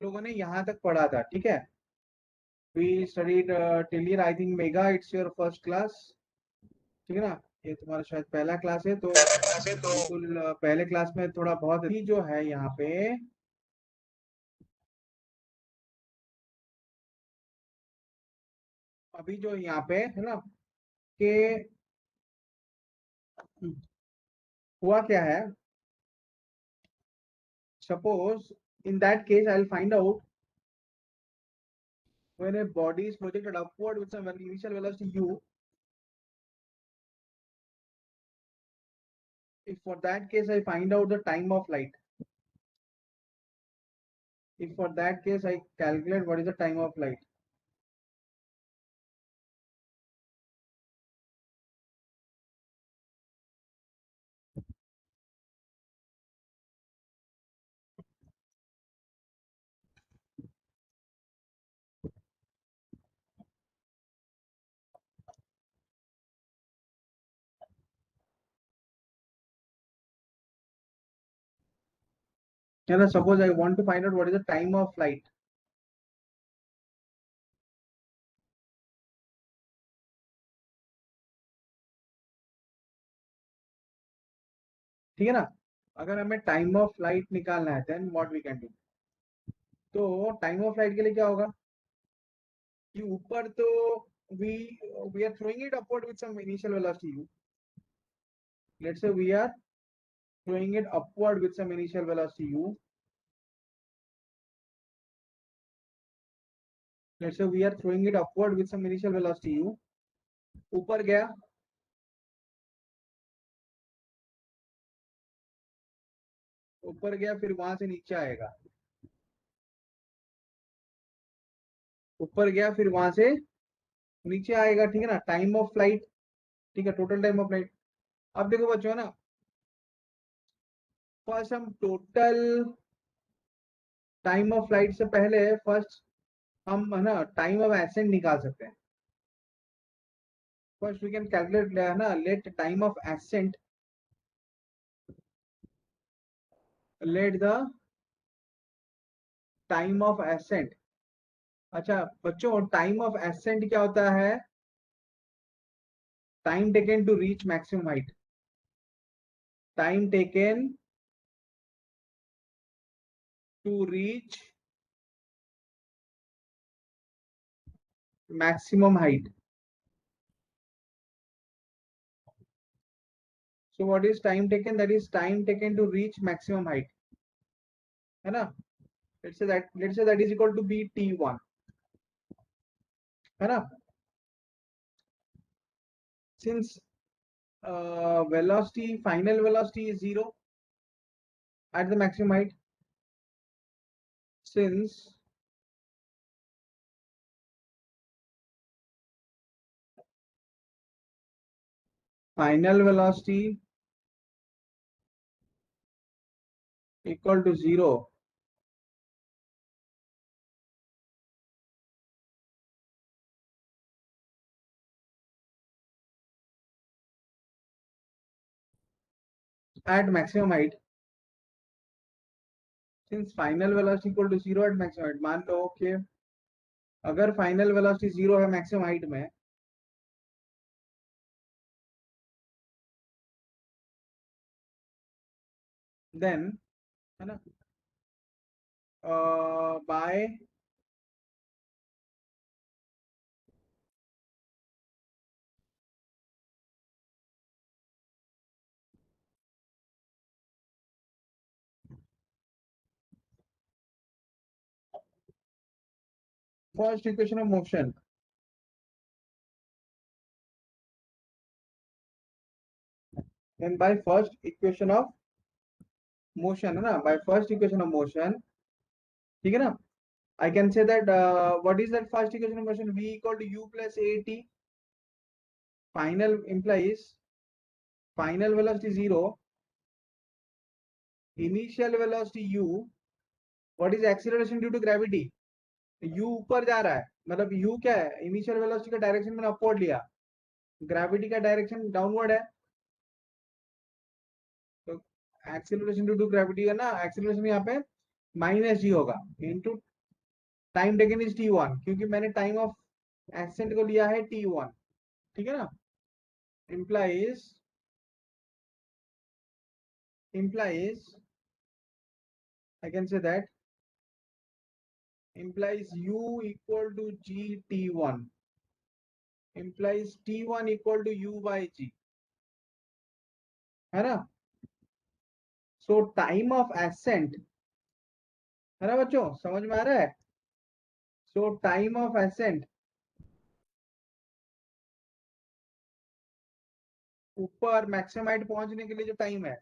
लोगों ने यहाँ तक पढ़ा था, ठीक है। We studied till year, I think Megha it's your first class, ठीक है ना। ये तुम्हारा शायद पहला क्लास है, तो बिल्कुल पहले क्लास में थोड़ा बहुत ही जो है यहाँ पे, अभी जो यहाँ पे है ना कि हुआ क्या है। Suppose in that case I will find out when a body is projected upward with some initial velocity u, if for that case I find out the time of light, if for that case I calculate what is the time of light, suppose I want to find out what is the time of light, ठीक है ना। अगर हमें time of light निकालना है then what we can do. तो time of light के लिए क्या होगा कि ऊपर तो we we are throwing it upward with some initial velocity u, let's say we are throwing it upward with some initial velocity u, let's say we are throwing it upward with some initial velocity u, ऊपर गया, ऊपर गया फिर वहां से नीचे आएगा, ऊपर गया फिर वहां से नीचे आएगा, ठीक है ना। टाइम ऑफ फ्लाइट, ठीक है, टोटल टाइम ऑफ फ्लाइट। अब देखो बच्चों ना, फर्स्ट हम टोटल टाइम ऑफ फ्लाइट से पहले फर्स्ट हम है ना टाइम ऑफ एसेंट निकाल सकते हैं। फर्स्ट वी कैन कैलकुलेट है ना, let time of ascent, let the time of ascent. अच्छा बच्चों, टाइम ऑफ एसेंट क्या होता है? Time taken to reach maximum height, time taken to reach maximum height. So what is time taken? That is time taken to reach maximum height, है ना। Let's say that is equal to b t1, है ना। Since velocity, final velocity is zero at the maximum height, since final velocity equal to zero at maximum height, since final velocity equal to zero at maximum height, मान लो कि अगर final velocity zero है maximum height में, then है ना by first equation of motion, then by first equation of motion, है ना, by first equation of motion, ठीक है ना। I can say that what is that first equation of motion, v equal to u plus a t, final implies final velocity zero, initial velocity u, what is acceleration due to gravity, u ऊपर जा रहा है, मतलब u क्या है, initial velocity का direction मैंने upward लिया, ग्रेविटी का डायरेक्शन डाउनवर्ड है, तो एक्सीलरेशन ड्यू टू ग्रेविटी है ना, एक्सीलरेशन यहाँ पे माइनस जी होगा into time taken is t1, क्योंकि मैंने टाइम ऑफ एसेंट को लिया है t1, ठीक है ना। implies I can say that implies u equal to g t1 implies t1 equal to u by g, है ना। सो टाइम ऑफ एसेंट, है ना बच्चों, समझ में आ रहा है। सो टाइम ऑफ एसेंट ऊपर मैक्सिमम हाइट पहुंचने के लिए जो टाइम है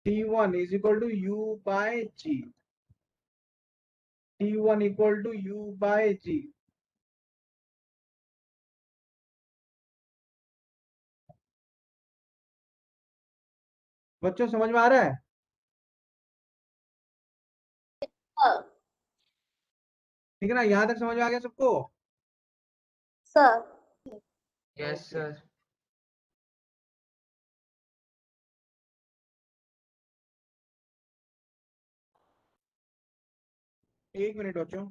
t1 is equal to u by g, t1 equal to u by g। बच्चों समझ में आ रहा है। ठीक है ना, यहां तक समझ में आ गया सबको। सर। Yes Okay. सर। एक मिनट बच्चों।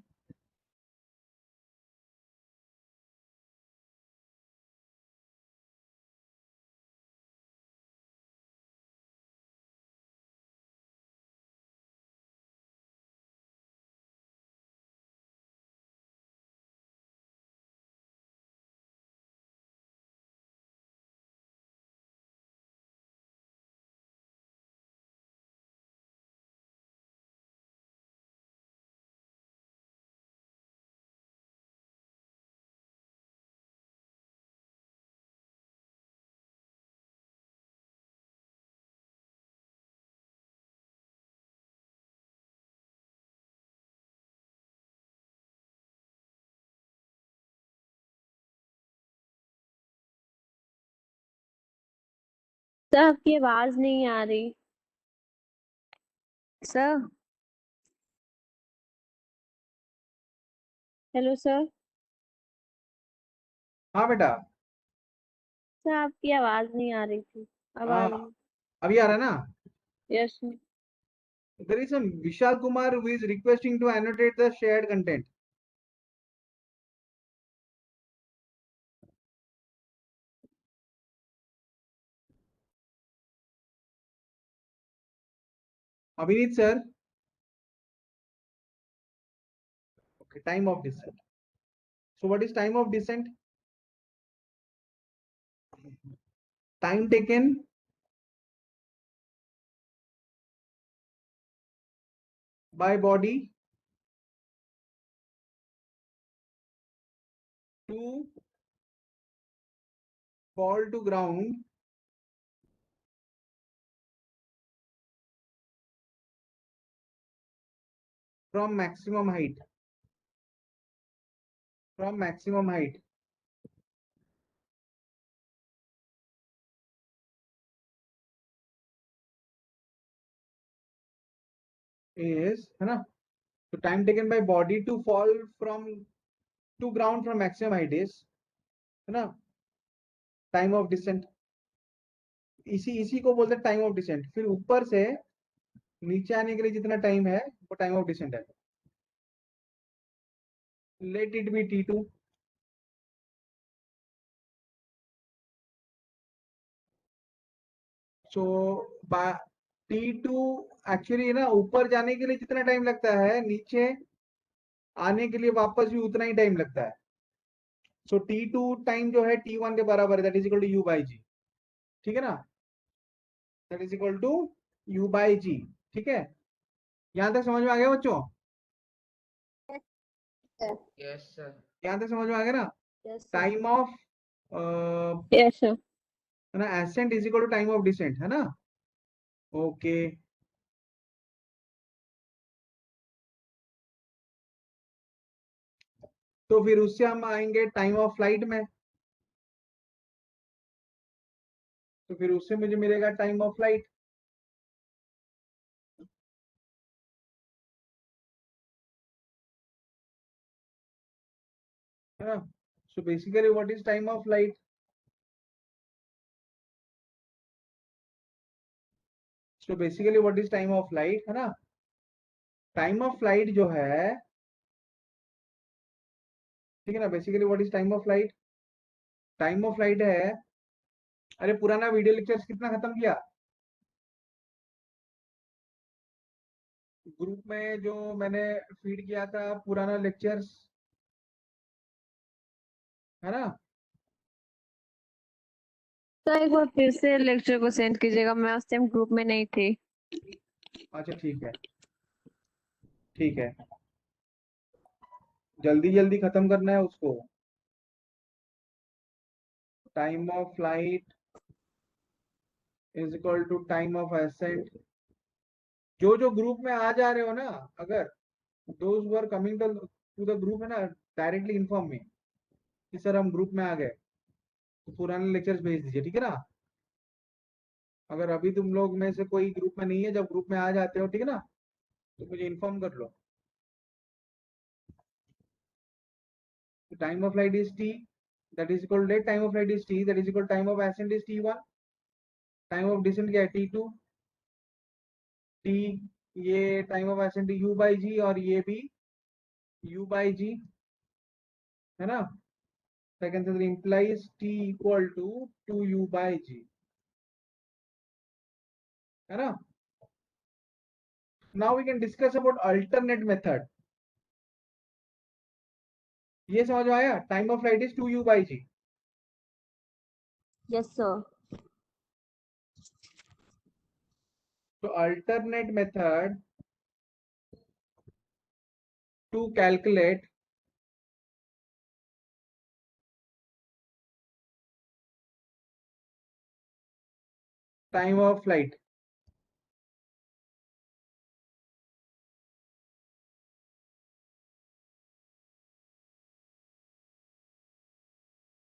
सर आपकी आवाज नहीं आ रही। सर। Hello sir. हाँ बेटा। सर आपकी आवाज नहीं आ रही थी। अब आ हाँ, रही है। अभी आ रहा है ना। Yes sir. There is some Vishal Kumar who is requesting to annotate the shared content. Abhinit sir. Okay, time of descent. So what is time of descent? Time taken by body to fall to ground from maximum height. From maximum height is, है ना। So time taken by body to fall from to ground from maximum height is, है ना, time of decent. इसी इसी को बोलते हैं time of decent. फिर ऊपर से नीचे आने के लिए जितना टाइम है वो टाइम ऑफ डिसेंट है। Let it be t2। So t2 actually ना, ऊपर जाने के लिए जितना टाइम लगता है नीचे आने के लिए वापस भी उतना ही टाइम लगता है। सो t2 टाइम जो है t1 के बराबर है, that is equal to u by जी। ठीक है ना, that is equal to u by जी। ठीक है, यहां तक समझ में आ गया बच्चों। Yes sir. यहां तक समझ में आ गया ना। Yes sir. Time of yes sir. है ना, ascent is equal to time of descent, है ना। ओके। तो फिर उससे हम आएंगे टाइम ऑफ फ्लाइट में। तो फिर उससे मुझे मिलेगा टाइम ऑफ फ्लाइट, है ना। So basically what is time of flight. So basically what is time of flight, है ना। टाइम ऑफ फ्लाइट जो है, ठीक है ना, basically what is time of flight? Time of flight है, अरे पुराना वीडियो लेक्चर्स कितना खत्म किया ग्रुप में, जो मैंने फीड किया था पुराना लेक्चर्स, है ना? तो एक बार फिर से लेक्चर को सेंड कीजिएगा, मैं उस टाइम ग्रुप में नहीं थी। अच्छा ठीक है, ठीक है, जल्दी जल्दी खत्म करना है उसको। Time of flight is equal to time of ascent. जो जो ग्रुप में आ जा रहे हो ना, अगर those were coming to the group, है ना, डायरेक्टली इन्फॉर्म मी कि सर हम ग्रुप में आ गए, तो पुराने लेक्चर्स भेज दीजिए, ठीक है ना? अगर अभी तुम लोग में से कोई ग्रुप में नहीं है, जब ग्रुप में आ जाते हो, ठीक है ना, तो मुझे इन्फॉर्म कर लो। Time of flight is T, that is equal to time of flight is T, that is equal time of ascent is T one, time of descent क्या है टी2, टी, ये time of ascent u by G, और ये भी u by G, है ना? Second answer implies t equal to 2u by g, है ना? Now we can discuss about alternate method. ये समझ में आया? Time of flight is 2u by g. Yes sir. तो alternate method to calculate time of flight.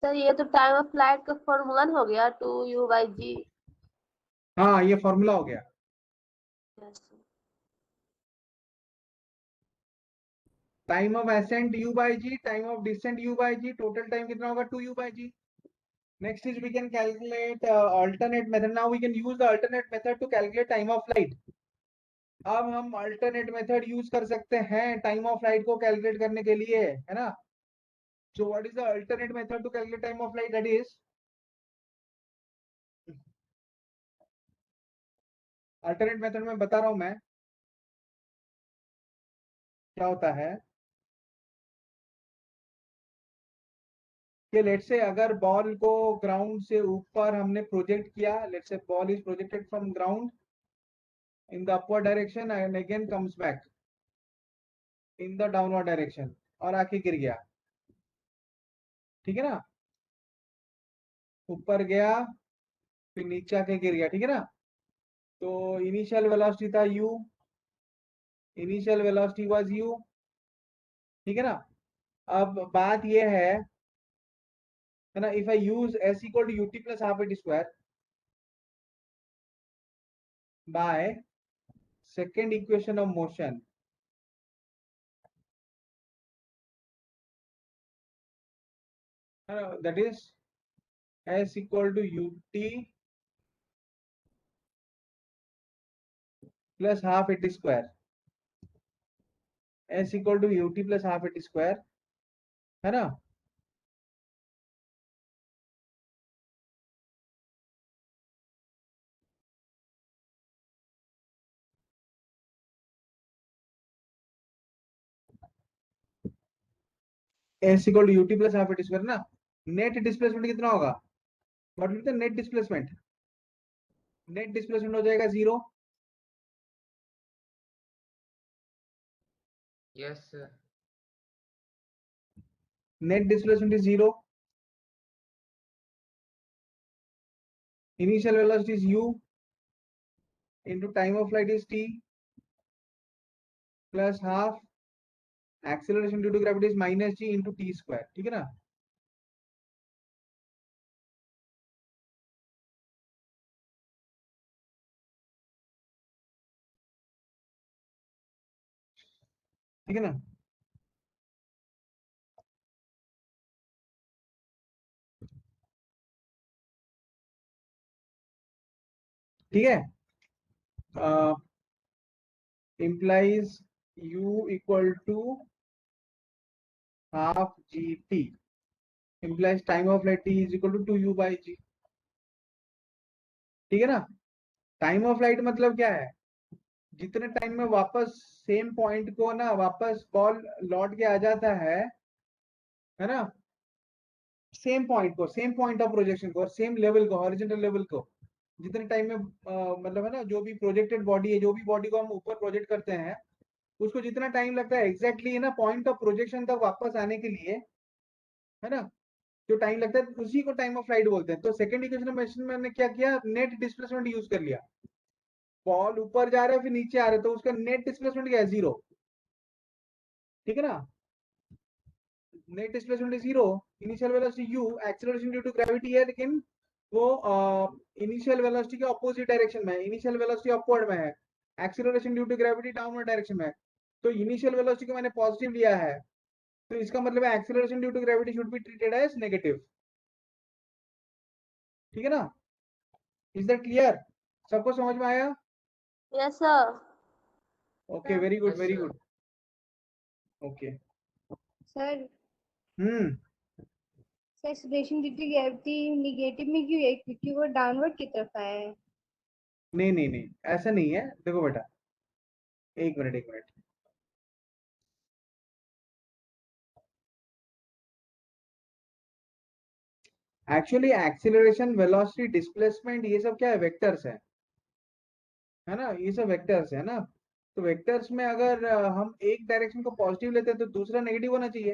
Sir ये तो time of flight का फॉर्मूला हो गया 2u/g। हाँ, ये फॉर्मूला हो गया। Time of ascent u by g, time of descent u by g, total time कितना होगा 2u by g. Next is we can calculate alternate method. Now we can use the alternate method to calculate time of flight. अब हम alternate method use कर सकते हैं time of flight को calculate करने के लिए, है ना? So what is the alternate method to calculate time of flight? That is, alternate method में बता रहा हूं मैं क्या होता है कि लेट से अगर बॉल को ग्राउंड से ऊपर हमने प्रोजेक्ट किया, लेट से ball is projected from ground in the upward direction and again comes back in the downward direction और आके गिर गया, ठीक है ना? ऊपर गया, फिर नीचे आके गिर गया, ठीक है ना? तो इनिशियल वेलोसिटी था u, initial velocity was u, ठीक है ना? अब बात ये है ना, if I use s equal to ut plus half it square by second equation of motion, that is s equal to ut plus half it square, s equal to ut plus half it square, है ना? s equal to ut plus half it square ना? Net displacement कितना होगा? What will the net displacement? Net displacement हो जाएगा 0. Yes, sir. Net displacement is 0. Initial velocity is u into time of flight is t plus half acceleration due to gravity is minus g into t square, ठीक है ना? ठीक है ना? ठीक है, implies u equal to half gt implies time of flight t is equal to 2u by g। ठीक है ना? टाइम ऑफ फ्लाइट मतलब क्या है? जितने टाइम में वापस सेम पॉइंट को ना वापस बॉल लौट के आ जाता है ना, सेम पॉइंट को, सेम पॉइंट ऑफ प्रोजेक्शन को और सेम लेवल को, हॉरिजॉन्टल लेवल को, जितने टाइम में मतलब है ना, जो भी प्रोजेक्टेड बॉडी है, जो भी बॉडी को हम ऊपर प्रोजेक्ट करते हैं, उसको जितना टाइम लगता है एग्जैक्टली है ना पॉइंट ऑफ प्रोजेक्शन तक वापस आने के लिए, है ना, जो टाइम लगता है उसी को टाइम ऑफ फ्लाइट बोलते हैं। तो सेकंड इक्वेशन में मैंने क्या किया, नेट डिस्प्लेसमेंट यूज कर लिया। बॉल ऊपर जा रहा है फिर नीचे आ रहा है, तो उसका नेट डिस्प्लेसमेंट क्या है? 0। ठीक है ना? Net displacement is 0, initial velocity u, acceleration due to gravity है, लेकिन वो इनिशियल वेलोसिटी के ऑपोजिट डायरेक्शन में है। इनिशियल वेलोसिटी अपवर्ड में है, acceleration due to gravity downward direction में है। तो इनिशियल वेलोसिटी को मैंने पॉजिटिव लिया है, तो इसका मतलब है acceleration due to gravity should be treated as negative. ठीक है ना? Is that clear? सबको समझ में आया? Yes, sir. Okay, very good, Yes, very sir. Good. Okay. Sir, hmm acceleration due to gravity negative में क्यों है? क्योंकि वो डाउनवर्ड की तरफ आया है। नहीं नहीं नहीं, ऐसा नहीं है। देखो बेटा, एक मिनट, एक minute. Actually acceleration, velocity, displacement, ये सब क्या है? वेक्टर्स है ना, ये सब वेक्टर्स है ना। तो वेक्टर्स में अगर हम एक डायरेक्शन को पॉजिटिव लेते हैं तो दूसरा नेगेटिव होना चाहिए,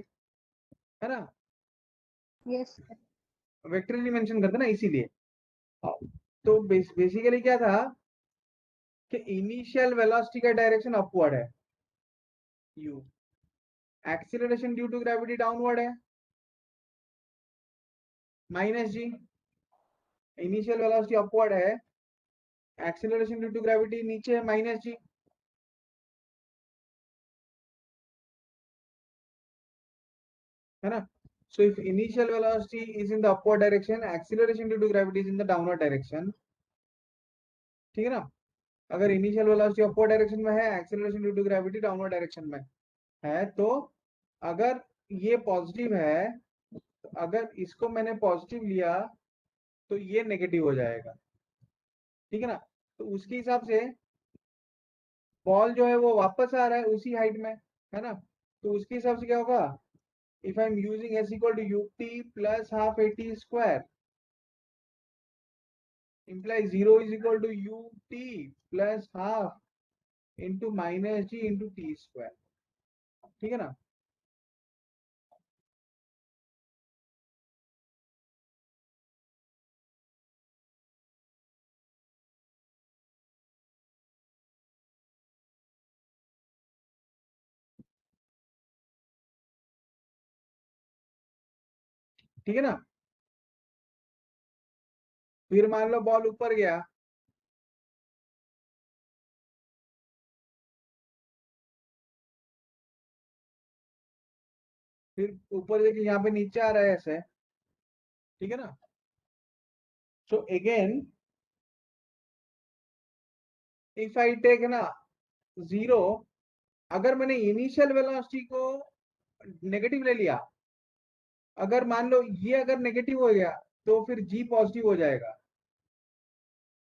है ना? Yes sir. वेक्टरली मेंशन करते ना, इसीलिए। तो बेसिकली क्या था कि इनिशियल वेलोसिटी का डायरेक्शन अपवर्ड है u, acceleration due to gravity downward है minus g. Initial velocity upward है, एक्सीलरेशन ड्यू टू ग्रेविटी नीचे है माइनस जी, है ना? So if initial velocity is in the upward direction, acceleration due to gravity is in the downward direction। ठीक है ना? अगर इनिशियल वेलोसिटी अपवर्ड डायरेक्शन में है, acceleration due to gravity downward direction में है, तो अगर ये पॉजिटिव है, तो अगर इसको मैंने पॉजिटिव लिया तो ये नेगेटिव हो जाएगा। ठीक है ना? तो उसके हिसाब से बॉल जो है वो वापस आ रहा है उसी हाइट में, है ना? तो उसके हिसाब से क्या होगा, if I am using s equal to ut plus half at square implies 0 is equal to ut plus half into minus g into t square। ठीक है ना? ठीक है ना? फिर मान लो बॉल ऊपर गया, फिर ऊपर जाके यहाँ पे नीचे आ रहा है ऐसे। ठीक है ना? So again if I take ना 0, अगर मैंने इनिशियल वेलोसिटी को नेगेटिव ले लिया, अगर मान लो ये अगर नेगेटिव हो गया तो फिर g पॉजिटिव हो जाएगा।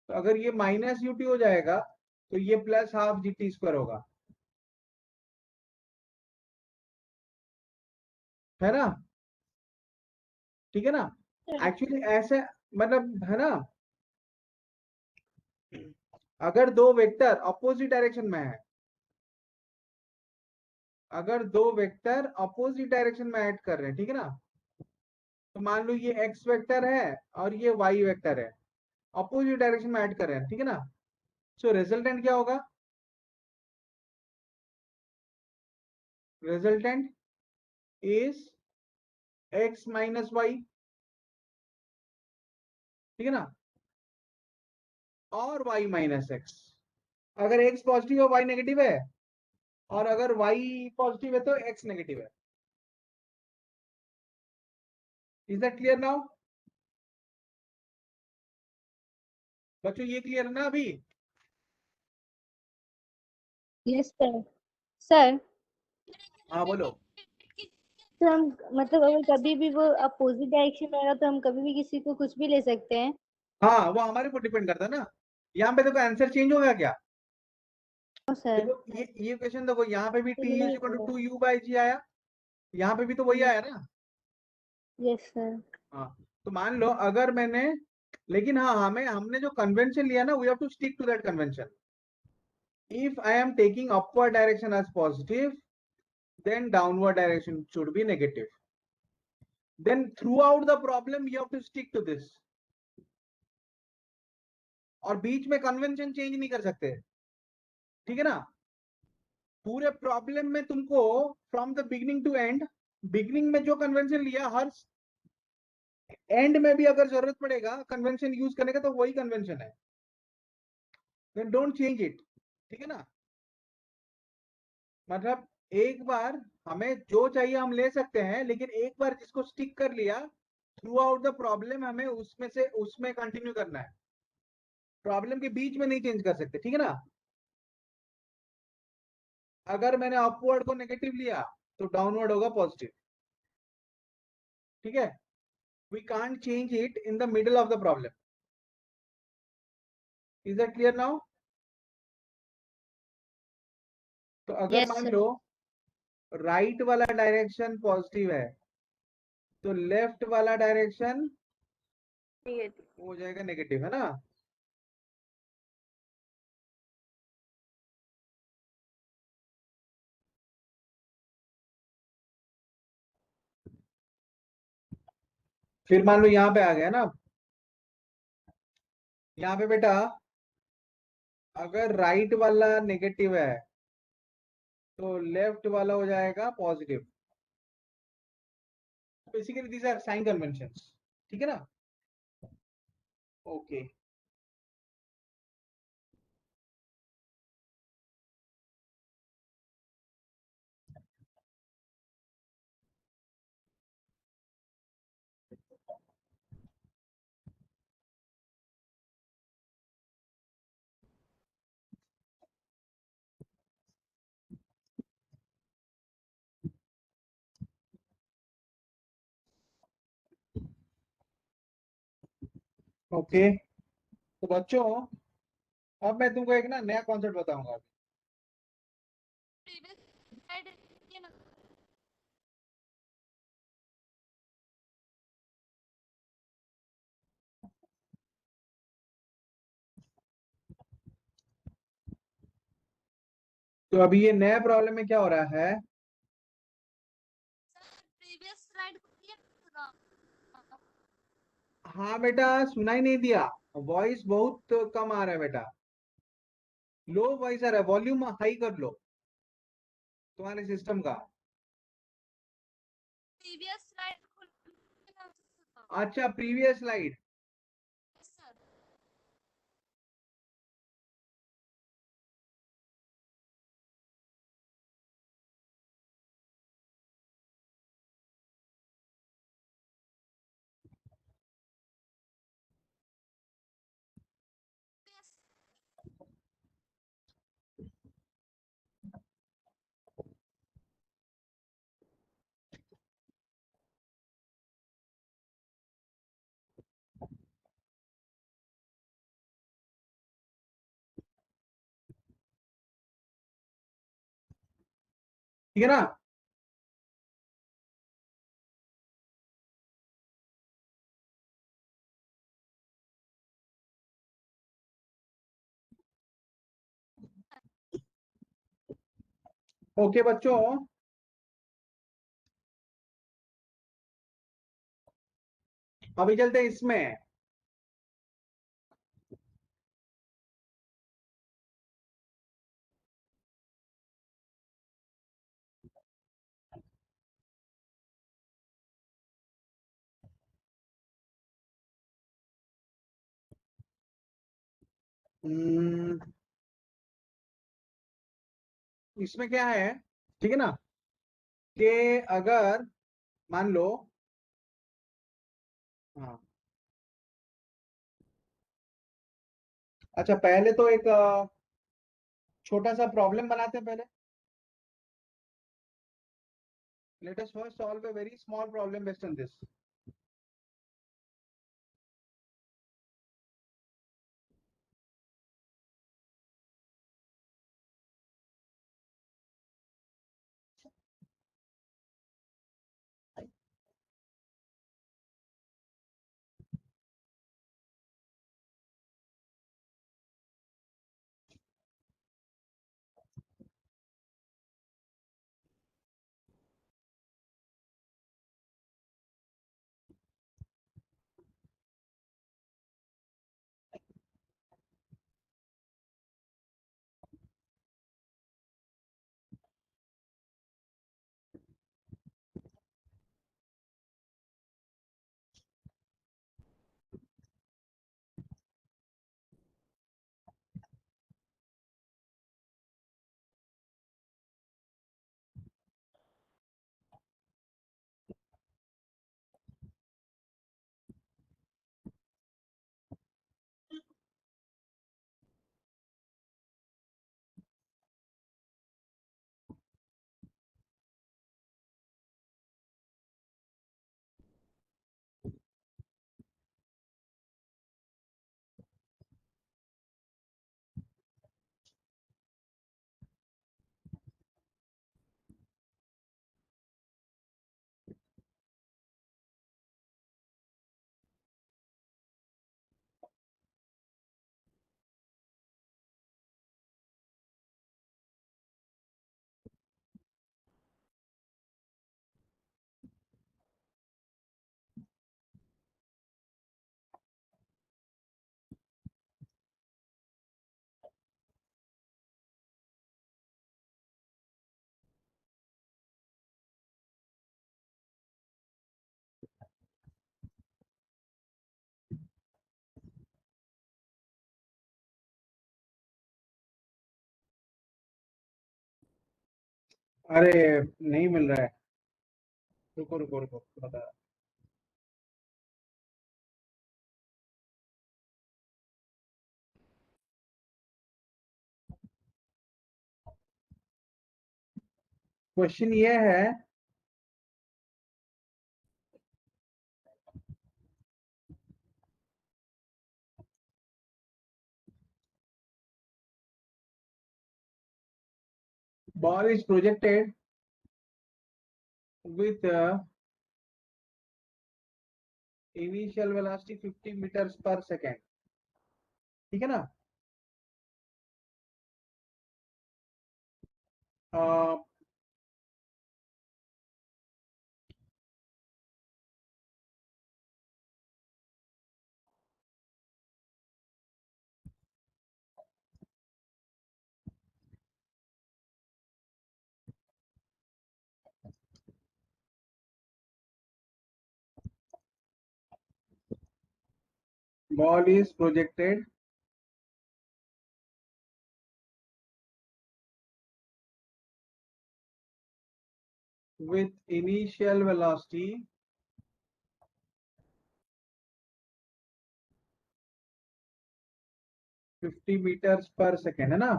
तो अगर ये माइनस ut हो जाएगा तो ये plus half G T square होगा, है ना? ठीक है ना? एक्चुअली ऐसे मतलब है ना, अगर दो वेक्टर अपोजिट डायरेक्शन में है, अगर दो वेक्टर अपोजिट डायरेक्शन में ऐड कर रहे हैं, ठीक है ना, तो मान लो ये x वेक्टर है और ये y वेक्टर है, अपोजिट डायरेक्शन में ऐड कर रहे हैं। ठीक है ना? सो रिजल्टेंट क्या होगा? Resultant is x minus y. ठीक है ना? और y माइनस एक्स। अगर x पॉजिटिव है y नेगेटिव है, और अगर y पॉजिटिव है तो x नेगेटिव है। Is that clear now? बच्चों ये क्लियर है ना अभी? Yes sir. सर हाँ बोलो। तो हम मतलब अगर कभी भी वो अपोजिट डायरेक्शन में रहेगा तो हम कभी भी किसी को कुछ भी ले सकते हैं। हाँ वो हमारे ऊपर डिपेंड करता है ना। यहाँ पे देखो आंसर चेंज हो गया क्या? सर देखो ये क्वेश्चन देखो, यहाँ पे भी टी इज नहीं इक्वल टू हुआ। 2u/g आया, यहाँ पे भी तो वही आया ना। Yes sir. हाँ, तो मान लो अगर मैंने, लेकिन हाँ हमने जो कन्वेंशन लिया ना, we have to stick to that convention. If I am taking upward direction as positive, then downward direction should be negative. Then throughout the problem you have to stick to this. और बीच में convention change नहीं कर सकते, ठीक है ना। पूरे problem में तुमको from the beginning to end, beginning में जो कन्वेंशन लिया, हर एंड में भी अगर जरूरत पड़ेगा कन्वेंशन यूज करने का तो वही कन्वेंशन है। देन डोंट चेंज इट, ठीक है ना। मतलब एक बार हमें जो चाहिए हम ले सकते हैं, लेकिन एक बार जिसको स्टिक कर लिया थ्रू आउट द प्रॉब्लम, हमें उसमें से उसमें कंटिन्यू करना है, प्रॉब्लम के बीच में नहीं चेंज कर सकते, ठीक है ना। अगर मैंने अपवर्ड को नेगेटिव लिया तो डाउनवर्ड होगा पॉजिटिव, ठीक है। We can't change it in the middle of the problem. Is that clear now? तो अगर यस मान सर। लो राइट वाला डायरेक्शन पॉजिटिव है तो लेफ्ट वाला डायरेक्शन हो जाएगा नेगेटिव, है ना। फिर मान लो यहाँ पे आ गया ना, यहाँ पे बेटा अगर राइट वाला नेगेटिव है तो लेफ्ट वाला हो जाएगा positive. Basically these are sign conventions, ठीक है ना। Okay okay. तो बच्चों अब मैं तुमको एक ना नया कॉन्सेप्ट बताऊंगा। तो अभी ये नया प्रॉब्लम में क्या हो रहा है, हाँ बेटा सुनाई नहीं दिया, वॉइस बहुत कम आ रहा है बेटा, लो वॉइस आ रहा है, वॉल्यूम हाई कर लो तुम्हारे सिस्टम का। अच्छा प्रीवियस स्लाइड, ठीक है ना। ओके बच्चों, अभी चलते हैं इसमें। हम्म, इसमें क्या है, ठीक है ना, कि अगर मान लो, हाँ अच्छा पहले तो एक छोटा सा प्रॉब्लम बनाते हैं पहले। Let us first solve a very small problem based on this. अरे नहीं मिल रहा है, रुको रुको रुको बता। क्वेश्चन ये है, ball is projected with initial velocity 50 meters per second, ठीक है ना। Ball is projected with initial velocity 50 meters per second, है ना।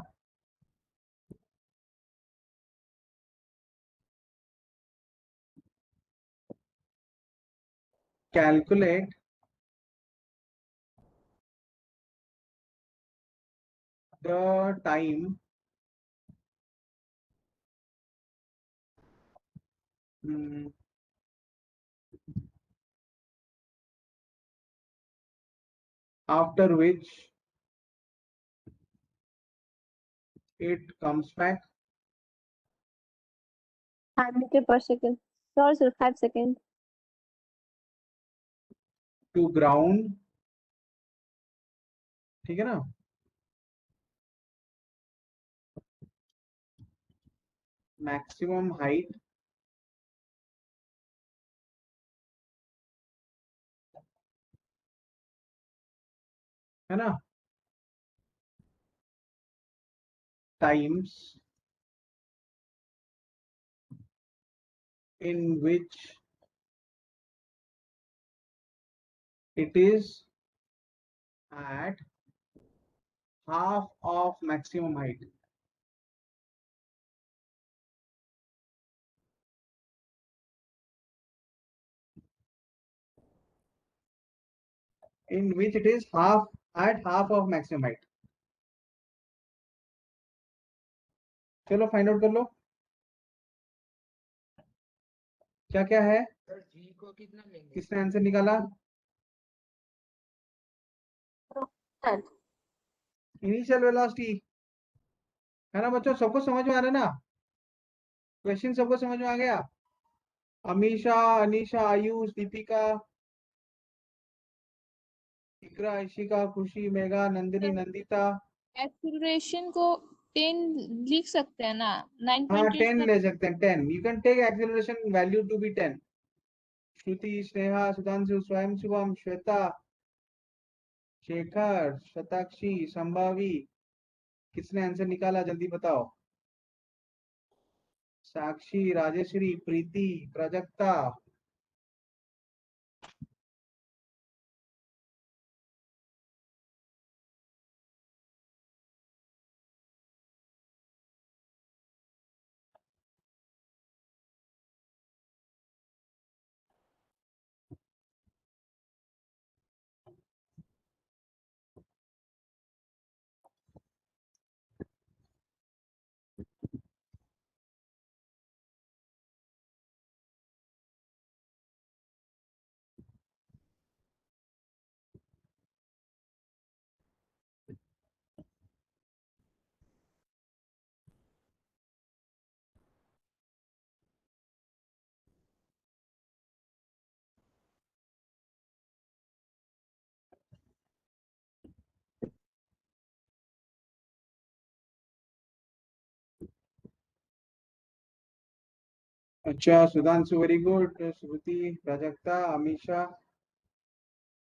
Calculate the time after which it comes back 5 meters per second. Sorry, sir, 5 seconds. to ground, ठीक है ना। Maximum height है ना, times in which it is at half of maximum height। in which it is half of maximum height. चलो find out कर लो क्या क्या है, सर जी को कितना लेंगे? किसने आंसर निकाला? इनिशियल वेलोसिटी है ना बच्चों, सबको समझ में आ रहा है ना? क्वेश्चन सबको समझ में आ गया? अमीशा, अनीशा, आयुष, दीपिका, इकरा, इशिका, खुशी, मेघा, नंदिनी, नंदिता। एक्सीलरेशन को 10 लिख सकते हैं ना? हाँ 9.8 10 का ले सकते हैं, 10 you can take acceleration value to be 10। Shruti, Sneha, Sudhanshu, Swayam, Shubham, Shweta, Shekhar, Shatakshi, संभावी, किसने आंसर निकाला जल्दी बताओ? साक्षी, राजेश्वरी, प्रीति, प्राजक्ता। अच्छा सुधांशु वेरी गुड, श्रुति, प्राजक्ता, अमीशा,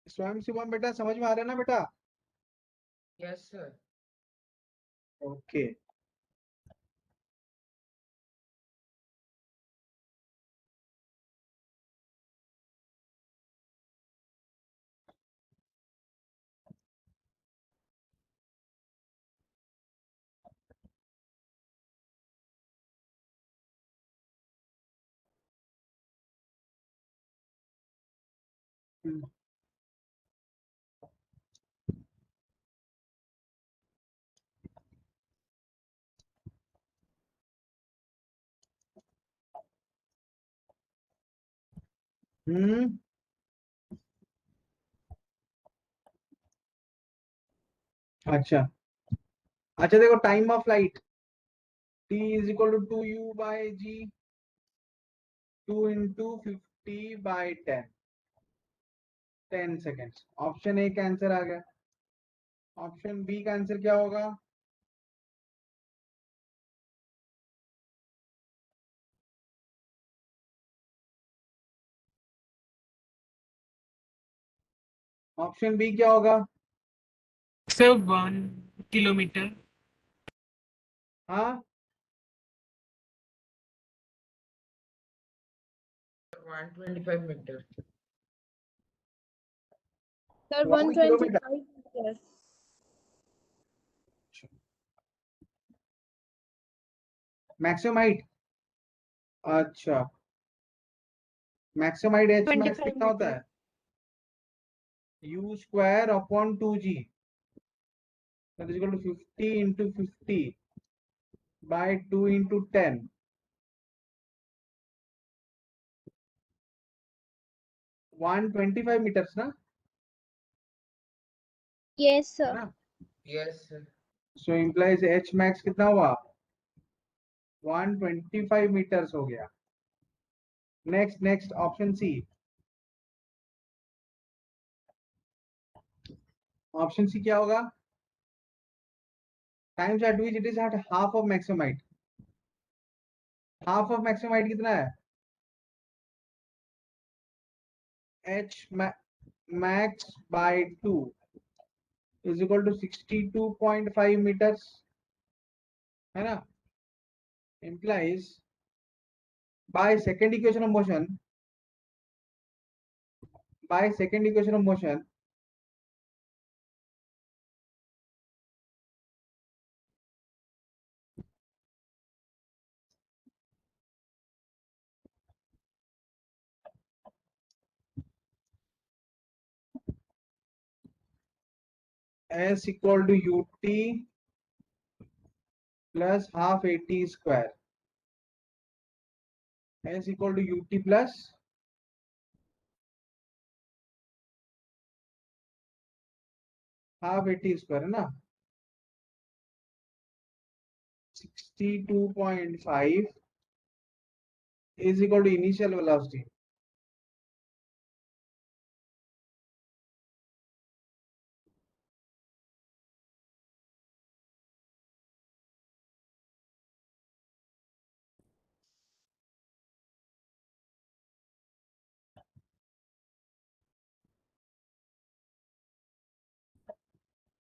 स्वयं, शुभम बेटा समझ में आ रहा है ना बेटा? Yes sir. ओके हम्म अच्छा अच्छा देखो time of light t is equal to 2u/g 2 into 50/10 10 seconds. Option A का आंसर आ गया। ऑप्शन बी का आंसर क्या होगा? ऑप्शन बी क्या होगा? Sir 1 kilometre. हाँ 125 metre. Sir 1 kilometre. 125 metre. Maximum height, अच्छा मैक्सिमम हाइट एच मैक्स 25 कितना होता मीटर। है? u² / 2g that is equal to 50 into 50/2 into 10 125 metres ना, यस है सर। ना? Yes sir. So implies H max कितना हुआ? 125 मीटर्स हो गया। Next next option C. Option C क्या होगा? Times at which it is at half of maximum height. Half of maximum height कितना है? H max by 2 is equal to 62.5 metres, है ना? implies by second equation of motion, by second equation of motion s equal to ut plus half at square. s equal to ut plus half 80 square है ना 62.5 is equal to initial velocity.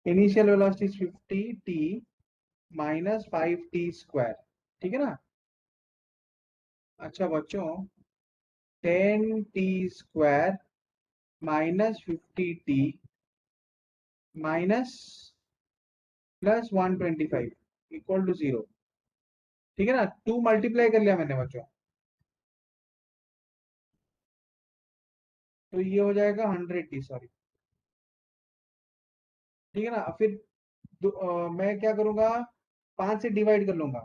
Initial velocity is 50 t minus 5 t square. ठीक है ना? अच्छा बच्चों 10 t square minus 50 t minus plus 125 equal to 0. ठीक है ना? 2 मल्टीप्लाई कर लिया मैंने बच्चों, तो ये हो जाएगा 100 t, सॉरी. ठीक है ना? फिर मैं क्या करूंगा, 5 से डिवाइड कर लूंगा,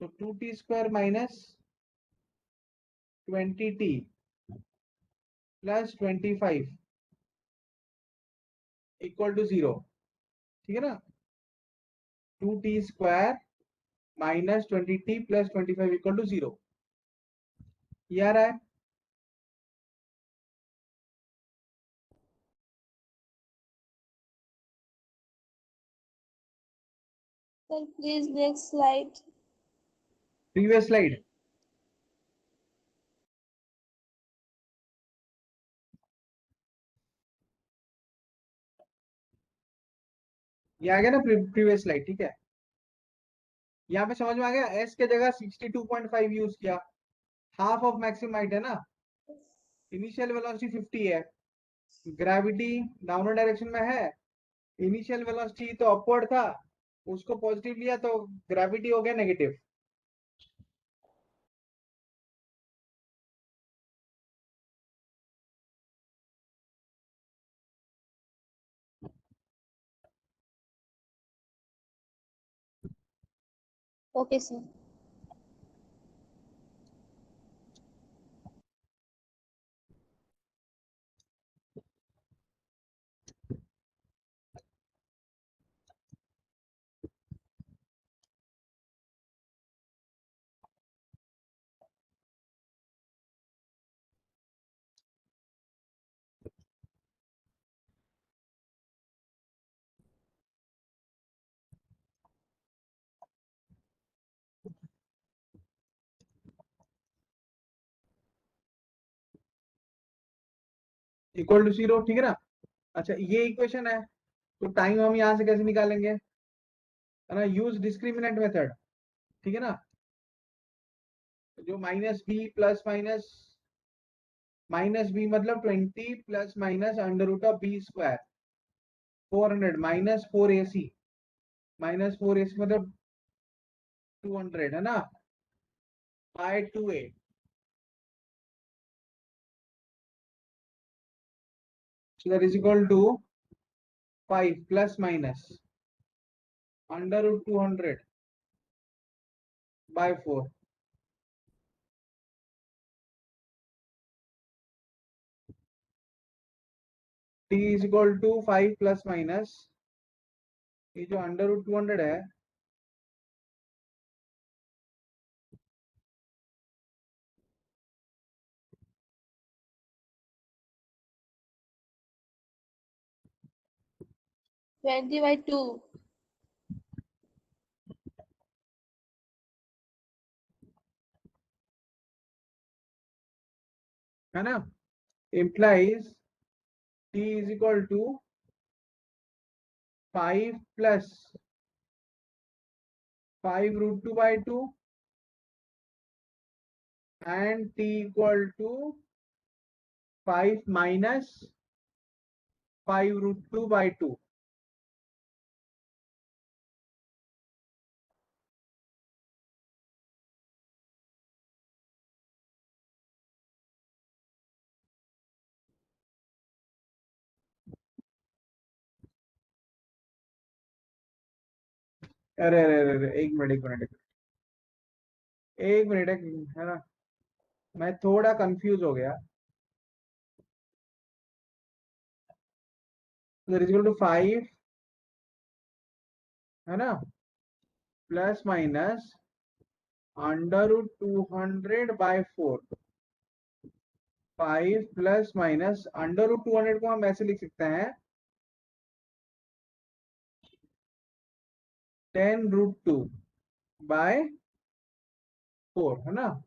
तो 2t square minus 20t plus 25 equal to 0. ठीक है ना? 2t square minus 20t plus 25 equal to 0. ये आ रहा है. Sir, please next slide. Previous slide. ये आ गया ना प्रीवियस स्लाइड. ठीक है, यहाँ पे समझ में आ गया. s के जगह 62.5 यूज किया, हाफ ऑफ मैक्सिमम हाइट है ना. इनिशियल वेलोसिटी 50 है, ग्रेविटी डाउनवर्ड डायरेक्शन में है, इनिशियल वेलोसिटी तो अपवर्ड था, उसको पॉजिटिव लिया तो ग्रेविटी हो गया negative. Okay, sir. Equal to 0. ठीक है ना? अच्छा ये इक्वेशन है, तो टाइम हम यहां से कैसे निकालेंगे, है ना? Use discriminant method. ठीक है ना? जो minus B plus minus B मतलब 20 plus minus under root of B square 400 minus 4ac, minus 4ac मतलब 200 है ना, by 2a. so that is equal to 5 plus minus under root 200 by 4. t is equal to 5 plus minus ये जो under root 200 है, Twenty by 2. है ना, implies t is equal to 5 plus 5 root 2 by 2 and t equal to 5 minus 5 root 2 by 2. अरे अरे अरे अरे, एक मिनट एक मिनट एक मिनट है ना, मैं थोड़ा कंफ्यूज हो गया। इज इक्वल टू 5 है ना, plus minus under root 200/4। 5 plus minus under root 200 को हम ऐसे लिख सकते हैं 10√2/4 है ना।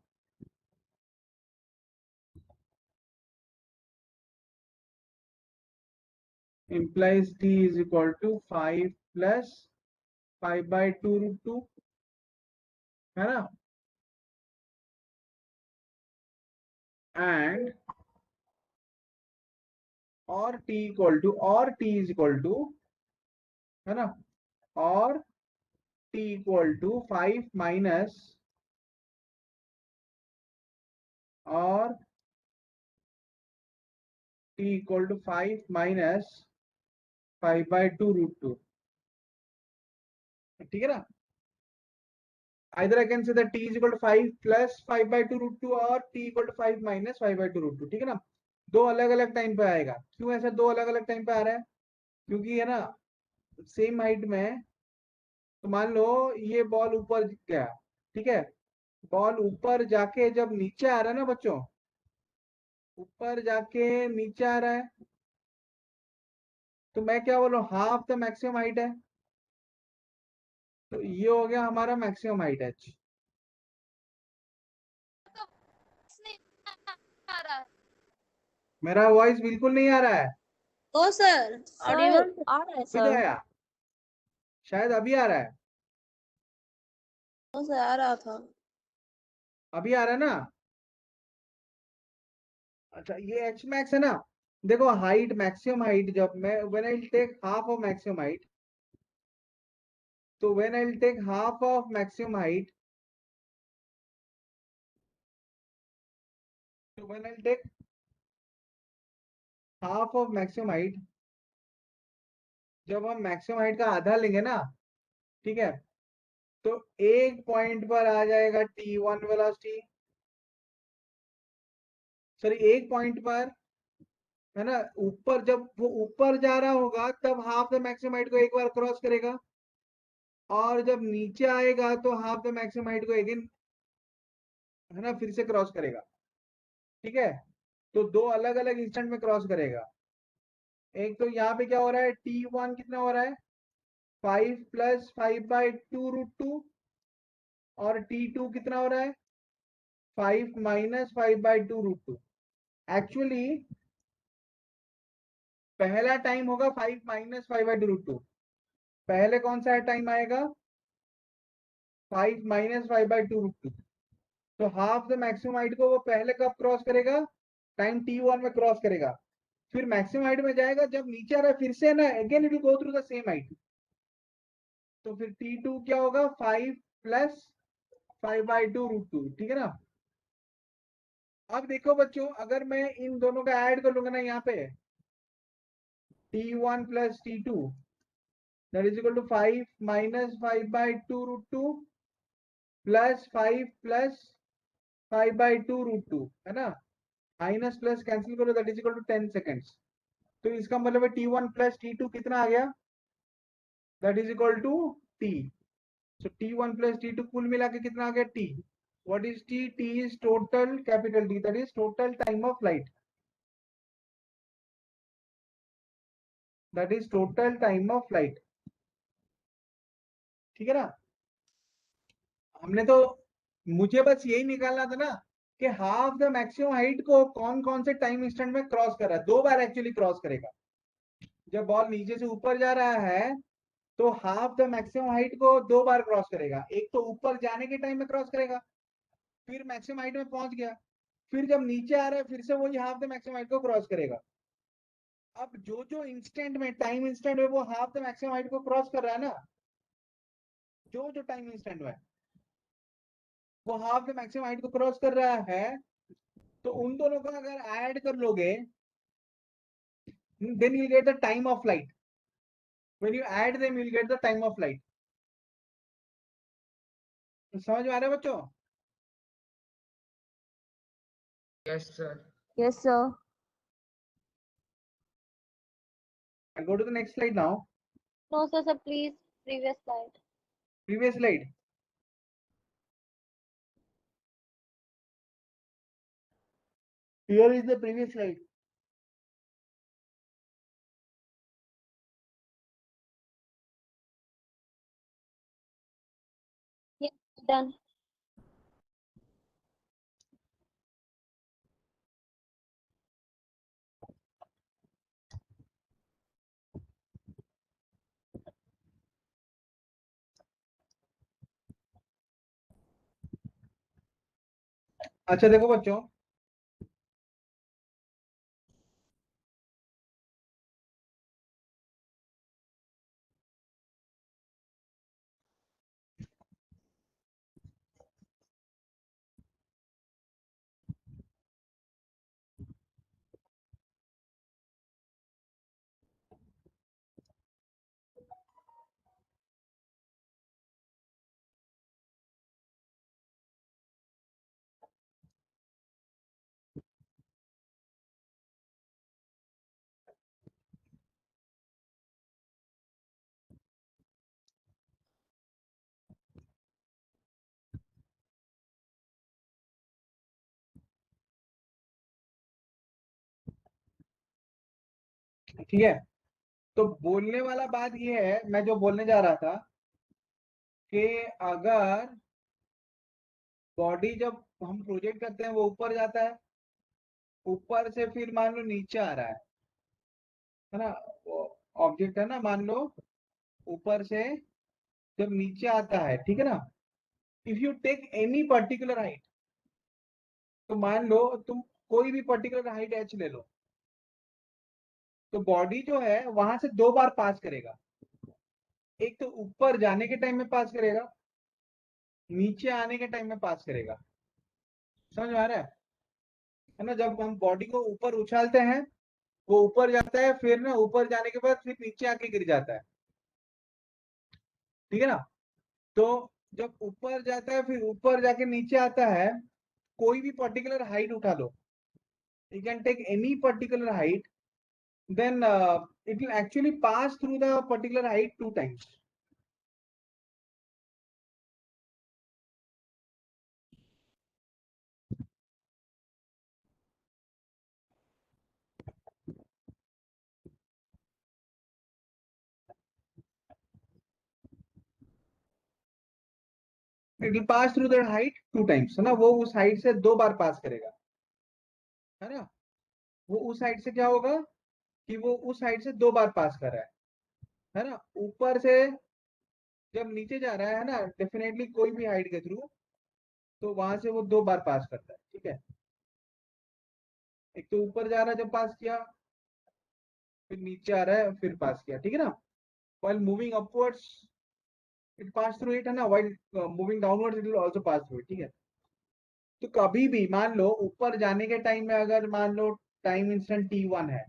implies t is equal to 5 plus 5/2√2 है ना, एंड और t is equal to है ना, और t equal to 5 माइनस और t equal to 5 minus 5/2√2। ठीक है ना, either I can say that t is equal to 5 plus 5/2√2 और t equal to 5 minus 5/2√2। ठीक है ना, दो अलग अलग टाइम पे आएगा। क्यों ऐसा दो अलग अलग टाइम पे आ रहा है? क्योंकि है ना सेम हाइट में, तो मान लो ये बॉल ऊपर गया, ठीक है, बॉल ऊपर जाके जब नीचे आ रहा है ना बच्चों, ऊपर जाके नीचे आ रहा है, तो मैं क्या बोलूं, हाफ द मैक्सिमम हाइट है। तो ये हो गया हमारा मैक्सिमम हाइट एच। मेरा वॉइस बिल्कुल नहीं आ रहा है। ओ सर ऑडिबल आ रहा है अभी तो सर। आया, शायद अभी आ रहा है। ओ सर आ रहा था। अभी आ रहा है ना। अच्छा ये एच मैक्स है ना, देखो हाइट मैक्सिमम हाइट, जब मैं when I take half of maximum height, तो when I take half of maximum height, तो when I take half of maximum height, जब हम मैक्सिमम हाइट का आधा लेंगे ना, ठीक है, तो एक पॉइंट पर आ जाएगा t1 वेलोसिटी, सॉरी एक पॉइंट पर है ना, ऊपर जब वो ऊपर जा रहा होगा तब हाफ द मैक्सिमम हाइट को एक बार क्रॉस करेगा, और जब नीचे आएगा तो हाफ द मैक्सिमम हाइट को अगेन है ना फिर से क्रॉस करेगा। ठीक है, तो दो अलग अलग इंस्टेंट में क्रॉस करेगा। एक तो यहाँ पे क्या हो रहा है, t1 कितना हो रहा है, 5 प्लस 5/2√2, और t2 कितना हो रहा है, 5 माइनस 5/2√2। एक्चुअली पहला टाइम होगा 5 माइनस 5/2√2। पहले कौन सा टाइम आएगा, 5 माइनस 5/2√2। तो हाफ द मैक्सिमम हाइट को वो पहले कब क्रॉस करेगा, टाइम t1 में क्रॉस करेगा, फिर मैक्सिमम हाइट में जाएगा, जब नीचे आ रहा है फिर से ना again it will go through the same height. तो फिर t2 क्या होगा, 5 प्लस 5/2√2। ठीक है ना। अब देखो बच्चों, अगर मैं इन दोनों का ऐड कर लूंगा ना यहाँ पे, t1 plus t2 that is equal to 5 minus 5/2√2 plus 5 plus 5/2√2 है ना, माइनस प्लस कैंसिल करो that is equal to 10 seconds. तो इसका मतलब है t1 प्लस t2 कितना आ गया, that is equal to t। So t1 plus t2 कुल मिला के कितना आ गया t। What is t, t is total capital T, that is total time of flight, that is total time of flight. ठीक है ना, हमने तो, मुझे बस यही निकालना था ना कि हाफ द मैक्सिमम हाइट को कौन कौन से टाइम इंस्टेंट में क्रॉस कर रहा है, दो बार एक्चुअली क्रॉस करेगा। जब बॉल नीचे से ऊपर जा रहा है तो हाफ द मैक्सिमम हाइट को दो बार क्रॉस करेगा, एक तो ऊपर जाने के टाइम में क्रॉस करेगा, फिर मैक्सिमम हाइट में पहुंच गया, फिर जब नीचे आ रहा है फिर से वही हाफ द मैक्सिमम हाइट को क्रॉस करेगा। अब जो जो इंस्टेंट में टाइम इंस्टेंट में वो हाफ द मैक्सिमम हाइट को क्रॉस कर रहा है ना, जो जो टाइम इंस्टेंट में वो हाफ द मैक्सिमम हाइट को क्रॉस कर रहा है, तो उन दोनों को अगर ऐड कर लोगे, then you'll get the time of flight. When you add them, you'll get the time of flight. समझ में आ रहा है बच्चों? Yes, sir. Yes, sir. I'll go to the next slide now. No, sir, please, previous slide. Previous slide. Here is the previous slide. Yeah, done. अच्छा देखो बच्चों, ठीक है। तो बोलने वाला बात ये है, मैं जो बोलने जा रहा था कि अगर बॉडी जब हम प्रोजेक्ट करते हैं वो ऊपर जाता है, ऊपर से फिर मान लो नीचे आ रहा है ना, ऑब्जेक्ट है ना, मान लो ऊपर से जब नीचे आता है, ठीक है ना, if you take any particular height, तो मान लो तुम कोई भी पर्टिकुलर हाइट एच ले लो, तो बॉडी जो है वहां से दो बार पास करेगा। एक तो ऊपर जाने के टाइम में पास करेगा, नीचे आने के टाइम में पास करेगा। समझ में आ रहा है ना? जब हम बॉडी को ऊपर उछालते हैं वो ऊपर जाता है, फिर ना ऊपर जाने के बाद फिर नीचे आके गिर जाता है, ठीक है ना? तो जब ऊपर जाता है फिर ऊपर जाके नीचे आता है, कोई भी पर्टिकुलर हाइट उठा लो, you can take any particular height, then it will actually pass through the particular height two times. It will pass through that height two times, है ना? वो उस हाइट से दो बार पास करेगा, है ना? वो उस हाइट से क्या होगा कि वो उस हाइट से दो बार पास कर रहा है ना? ऊपर से जब नीचे जा रहा है ना, डेफिनेटली कोई भी हाइट के थ्रू, तो वहां से वो दो बार पास करता है, ठीक है? एक तो ऊपर जा रहा है जब पास किया, फिर नीचे आ रहा है फिर पास किया, ठीक है ना? while moving upwards it pass through it, है ना? while moving downwards it will also pass through it, ठीक है? तो कभी भी मान लो ऊपर जाने के टाइम में अगर मान लो टाइम इंस्टेंट t1 है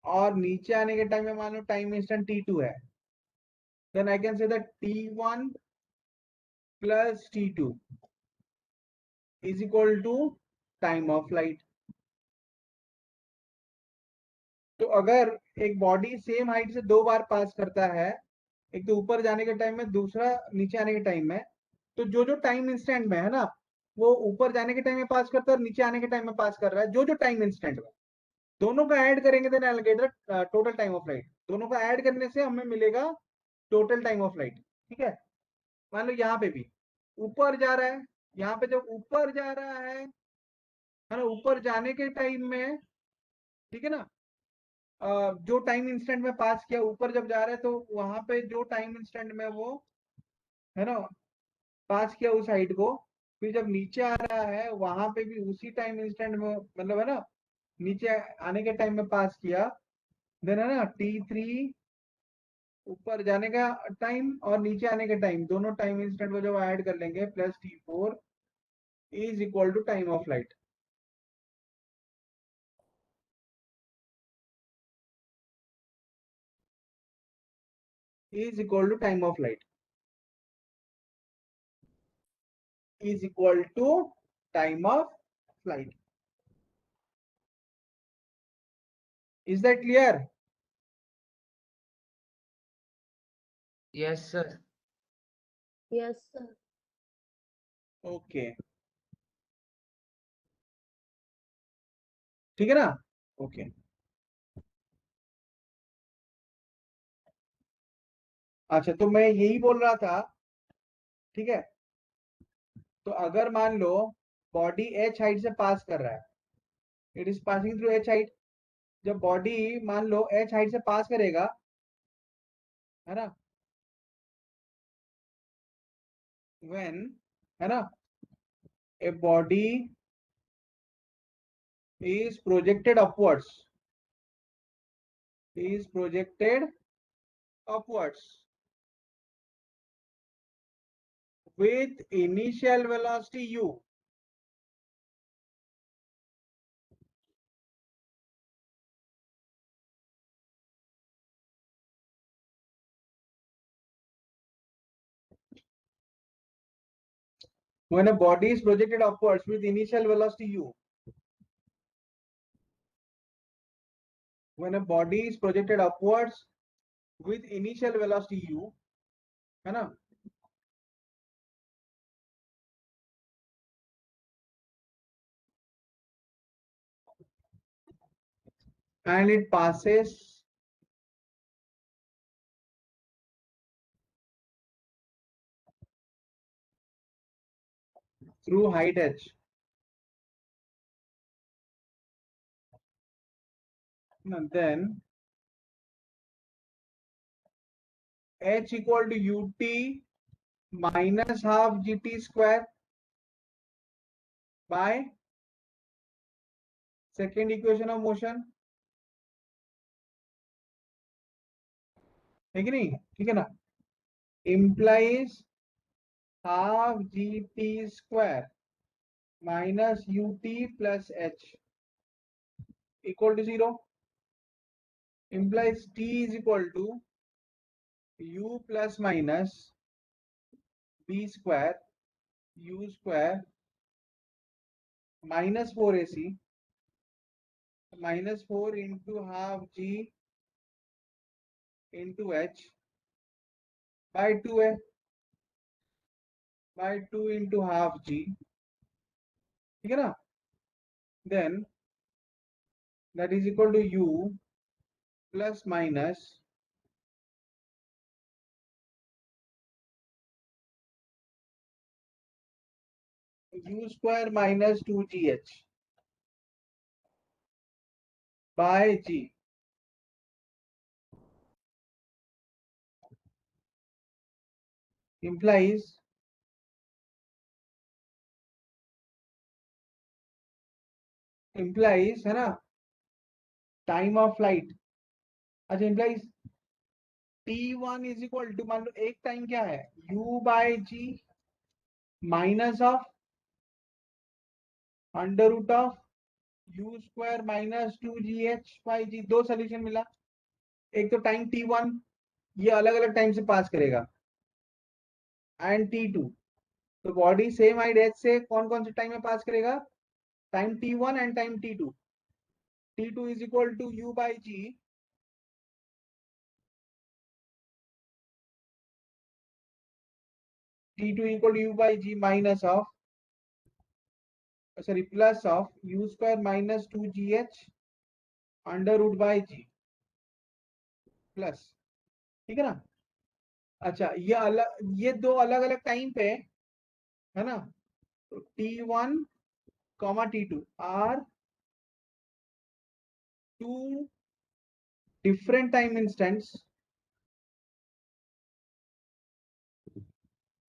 और नीचे आने के टाइम में मान लो टाइम इंस्टेंट t2 है, then I can say that t1 plus t2 is equal to time of light. तो अगर एक बॉडी सेम हाइट से दो बार पास करता है, एक तो ऊपर जाने के टाइम में, दूसरा नीचे आने के टाइम में, तो जो जो टाइम इंस्टेंट में है ना, वो ऊपर जाने के टाइम में पास करता है और नीचे आने के टाइम में पास कर रहा है, जो जो टाइम इंस्टेंट में, दोनों का ऐड करेंगे then I will get the total time of light. दोनों का ऐड करने से हमें मिलेगा टोटल टाइम ऑफ लाइट, ठीक है? मान लो यहाँ पे भी ऊपर जा रहा है, यहाँ पे जब ऊपर जा रहा है ना, ऊपर जाने के टाइम में, ठीक है ना, जो टाइम इंस्टेंट में पास किया, ऊपर जब जा रहा है तो वहां पे जो टाइम इंस्टेंट में वो, है ना, पास किया उस हाइट को, फिर जब नीचे आ रहा है वहां पे भी उसी टाइम इंस्टेंट में, मतलब है ना, नीचे आने के टाइम में पास किया, देन है ना t3 ऊपर जाने का टाइम और नीचे आने के टाइम, दोनों टाइम इंस्टेंट को जब ऐड कर लेंगे, plus t4 is equal to time of light. Is equal to time of light. is equal to time of flight. Is that clear? Yes, sir. Yes, sir. Okay. ठीक है ना? Okay अच्छा, तो मैं यही बोल रहा था, ठीक है? तो अगर मान लो बॉडी h हाइट से पास कर रहा है, it is passing through h height, जब बॉडी मान लो h हाइट से पास करेगा, है ना, व्हेन, है ना, a body is projected upwards, is projected upwards with initial velocity u, when a body is projected upwards with initial velocity u, when a body is projected upwards with initial velocity u, है ना, and it passes through height h, then h equal to ut minus half gt square by second equation of motion, है कि नहीं? ठीक है ना, implies half gt square minus ut plus h equal to 0, implies t is equal to u plus minus b square u square minus 4ac minus 4 into half g into h by 2a by 2 into half g, ठीक है ना, then that is equal to u plus minus u square minus 2gh by g, implies है ना, time of flight, अच्छा, implies t1 is equal to, मान लो एक टाइम क्या है, u by g minus of under root of u square minus 2gh by g, दो सोल्यूशन मिला, एक तो टाइम t1 ये अलग अलग टाइम से पास करेगा, एंड t2, तो बॉडी सेम हाइट h से कौन कौन से टाइम में पास करेगा, time t1 and time t2, t2 is equal to u by g t2 equal to u by g minus of, sorry, plus of u square minus 2gh under root by g plus, ठीक है ना, अच्छा, ये दो अलग अलग time पे, है ना, तो t1 comma t2 are two different time instants,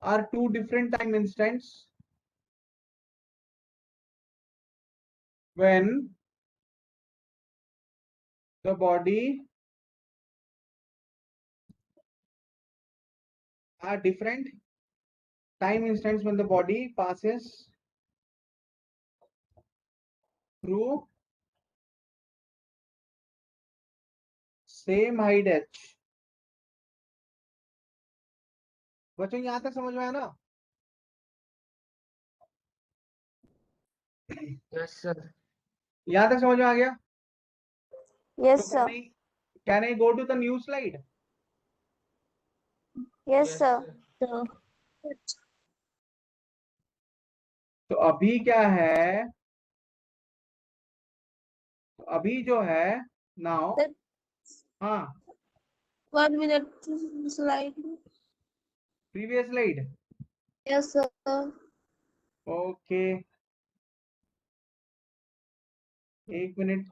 are two different time instants when the body are different time instants when the body passes through same height h, बच्चों यहाँ तक समझ में आया ना? Yes, sir. यहाँ तक समझ में आ गया? Yes, तो sir. can I go to the new slide? Yes, sir. So, तो अभी क्या है, तो अभी जो है नाउ, Sir. हाँ 1 minute slide. Previous slide, Yes, sir. Okay 1 minute.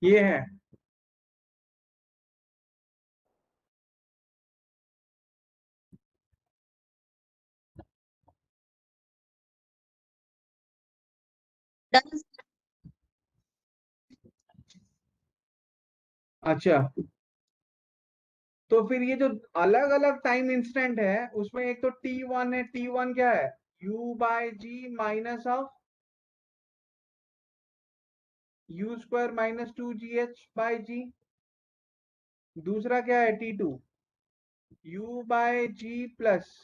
ये है, Done. अच्छा। तो फिर ये जो अलग अलग टाइम इंस्टेंट है उसमें एक तो T1 है, T1 क्या है, U/G minus of U² minus 2GH/G। दूसरा क्या है T2, U/G plus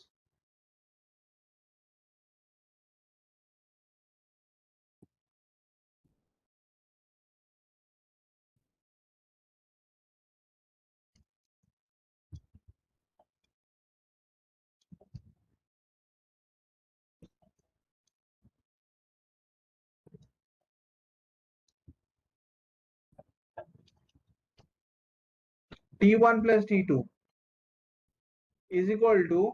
T1 plus T2 is equal to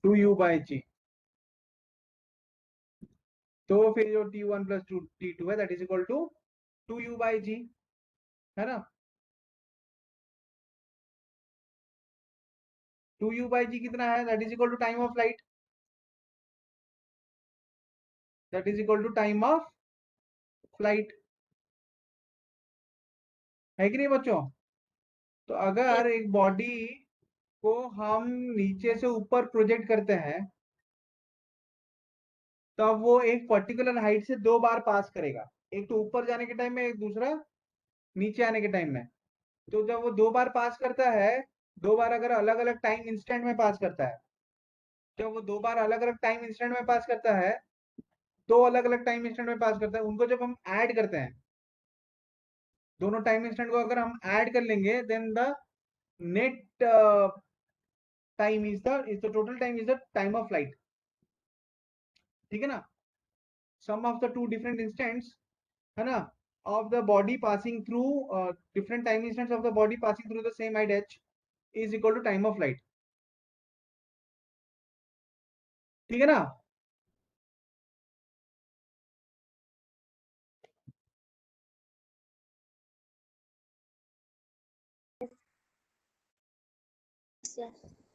two U/G। तो फिर जो T1 प्लस T2 है that is equal to 2U/G, है ना। 2U/G कितना है, that is equal to time of flight, that is equal to time of flight, है कि नहीं बच्चों। तो अगर एक बॉडी को हम नीचे से ऊपर प्रोजेक्ट करते हैं तब वो एक पर्टिकुलर हाइट से 2 बार पास करेगा, एक तो ऊपर जाने के टाइम में, एक दूसरा नीचे आने के टाइम में। तो जब वो 2 बार पास करता है, 2 बार अगर अलग अलग टाइम इंस्टेंट में पास करता है, जब वो 2 बार अलग अलग टाइम इंस्टेंट में पास करता है, 2 अलग अलग टाइम इंस्टेंट में पास करता है, उनको जब हम ऐड करते हैं, दोनों टाइम इंस्टेंट को अगर हम ऐड कर लेंगे, then the net time is the total time is the time of flight, ठीक है ना। Sum of the two different instants, है ना, of the body passing through different time instants of the body passing through the same height h is equal to time of flight, ठीक है ना। yes.